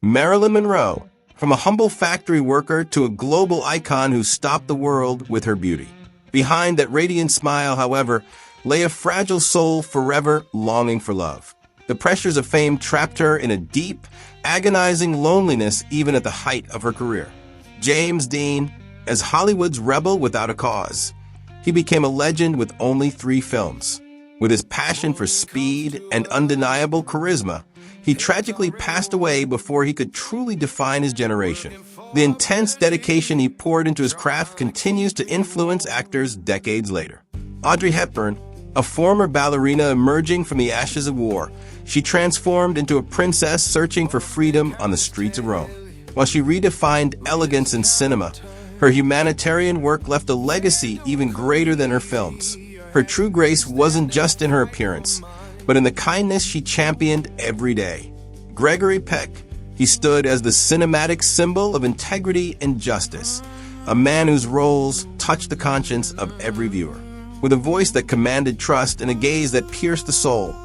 Marilyn Monroe, from a humble factory worker to a global icon who stopped the world with her beauty. Behind that radiant smile, however, lay a fragile soul forever longing for love. The pressures of fame trapped her in a deep, agonizing loneliness even at the height of her career. James Dean, as Hollywood's rebel without a cause. He became a legend with only 3 films. With his passion for speed and undeniable charisma, he tragically passed away before he could truly define his generation. The intense dedication he poured into his craft continues to influence actors decades later. Audrey Hepburn, a former ballerina emerging from the ashes of war, she transformed into a princess searching for freedom on the streets of Rome. While she redefined elegance in cinema, her humanitarian work left a legacy even greater than her films. Her true grace wasn't just in her appearance, but in the kindness she championed every day. Gregory Peck, he stood as the cinematic symbol of integrity and justice, a man whose roles touched the conscience of every viewer. With a voice that commanded trust and a gaze that pierced the soul,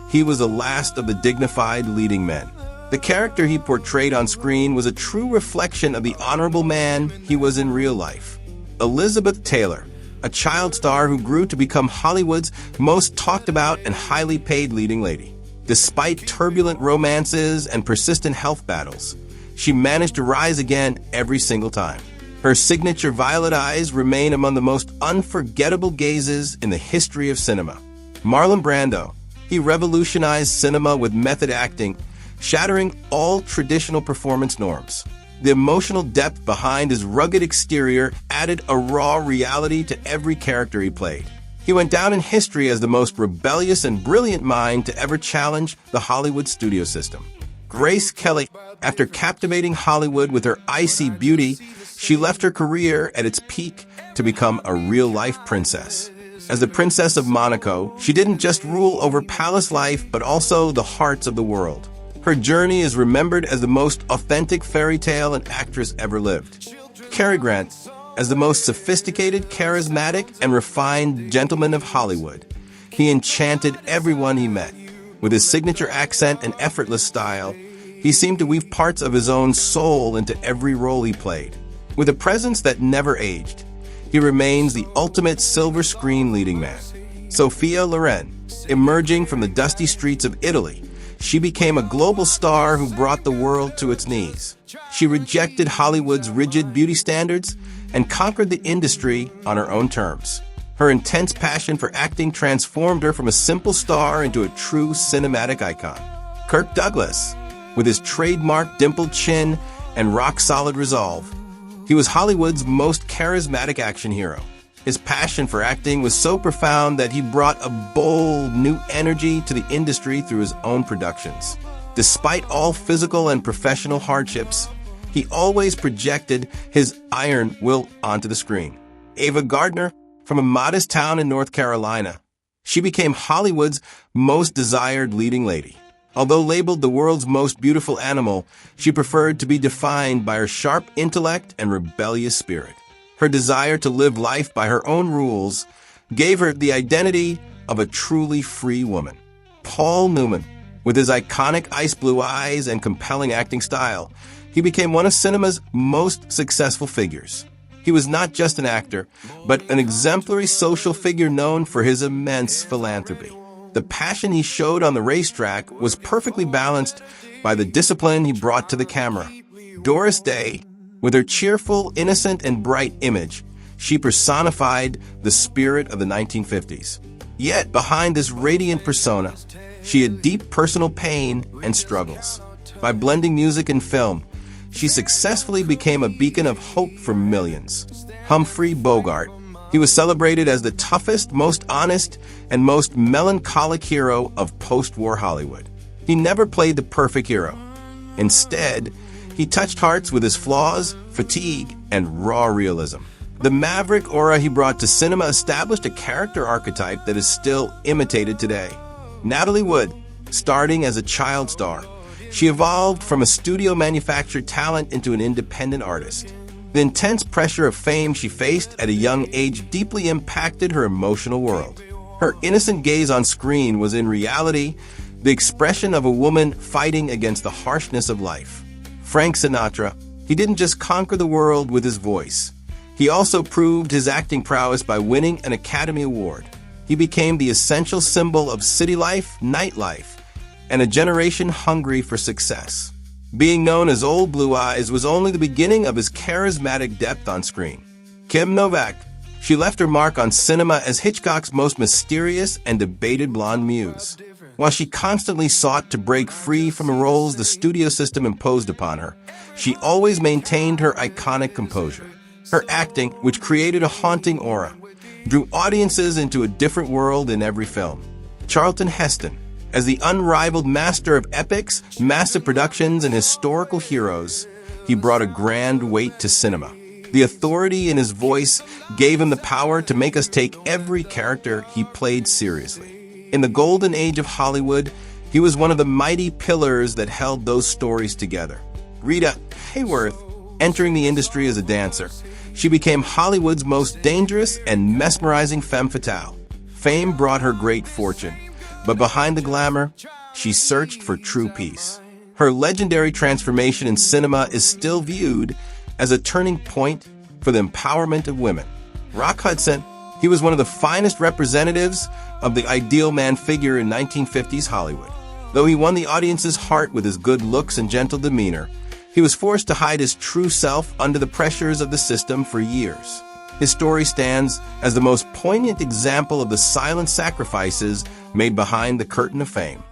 he was the last of the dignified leading men. The character he portrayed on screen was a true reflection of the honorable man he was in real life. Elizabeth Taylor, a child star who grew to become Hollywood's most talked about and highly paid leading lady. Despite turbulent romances and persistent health battles, she managed to rise again every single time. Her signature violet eyes remain among the most unforgettable gazes in the history of cinema. Marlon Brando, he revolutionized cinema with method acting, shattering all traditional performance norms. The emotional depth behind his rugged exterior added a raw reality to every character he played. He went down in history as the most rebellious and brilliant mind to ever challenge the Hollywood studio system. Grace Kelly, after captivating Hollywood with her icy beauty, she left her career at its peak to become a real-life princess. As the Princess of Monaco, she didn't just rule over palace life, but also the hearts of the world. Her journey is remembered as the most authentic fairy tale an actress ever lived. Cary Grant, as the most sophisticated, charismatic, and refined gentleman of Hollywood, he enchanted everyone he met. With his signature accent and effortless style, he seemed to weave parts of his own soul into every role he played. With a presence that never aged, he remains the ultimate silver screen leading man. Sophia Loren, emerging from the dusty streets of Italy, she became a global star who brought the world to its knees. She rejected Hollywood's rigid beauty standards and conquered the industry on her own terms. Her intense passion for acting transformed her from a simple star into a true cinematic icon. Kirk Douglas, with his trademark dimpled chin and rock-solid resolve, he was Hollywood's most charismatic action hero. His passion for acting was so profound that he brought a bold, new energy to the industry through his own productions. Despite all physical and professional hardships, he always projected his iron will onto the screen. Ava Gardner, from a modest town in North Carolina, she became Hollywood's most desired leading lady. Although labeled the world's most beautiful animal, she preferred to be defined by her sharp intellect and rebellious spirit. Her desire to live life by her own rules gave her the identity of a truly free woman. Paul Newman, with his iconic ice blue eyes and compelling acting style, he became one of cinema's most successful figures. He was not just an actor, but an exemplary social figure known for his immense philanthropy. The passion he showed on the racetrack was perfectly balanced by the discipline he brought to the camera. Doris Day, with her cheerful, innocent, and bright image, she personified the spirit of the 1950s. Yet, behind this radiant persona, she had deep personal pain and struggles. By blending music and film, she successfully became a beacon of hope for millions. Humphrey Bogart, he was celebrated as the toughest, most honest, and most melancholic hero of post-war Hollywood. He never played the perfect hero. Instead, he touched hearts with his flaws, fatigue, and raw realism. The maverick aura he brought to cinema established a character archetype that is still imitated today. Natalie Wood, starting as a child star, she evolved from a studio-manufactured talent into an independent artist. The intense pressure of fame she faced at a young age deeply impacted her emotional world. Her innocent gaze on screen was in reality the expression of a woman fighting against the harshness of life. Frank Sinatra, he didn't just conquer the world with his voice. He also proved his acting prowess by winning an Academy Award. He became the essential symbol of city life, nightlife, and a generation hungry for success. Being known as Old Blue Eyes was only the beginning of his charismatic depth on screen. Kim Novak, she left her mark on cinema as Hitchcock's most mysterious and debated blonde muse. While she constantly sought to break free from the roles the studio system imposed upon her, she always maintained her iconic composure. Her acting, which created a haunting aura, drew audiences into a different world in every film. Charlton Heston, as the unrivaled master of epics, massive productions, and historical heroes, he brought a grand weight to cinema. The authority in his voice gave him the power to make us take every character he played seriously. In the golden age of Hollywood, he was one of the mighty pillars that held those stories together. Rita Hayworth, entering the industry as a dancer, she became Hollywood's most dangerous and mesmerizing femme fatale. Fame brought her great fortune, but behind the glamour, she searched for true peace. Her legendary transformation in cinema is still viewed as a turning point for the empowerment of women. Rock Hudson, he was one of the finest representatives of the ideal man figure in 1950s Hollywood. Though he won the audience's heart with his good looks and gentle demeanor, he was forced to hide his true self under the pressures of the system for years. His story stands as the most poignant example of the silent sacrifices made behind the curtain of fame.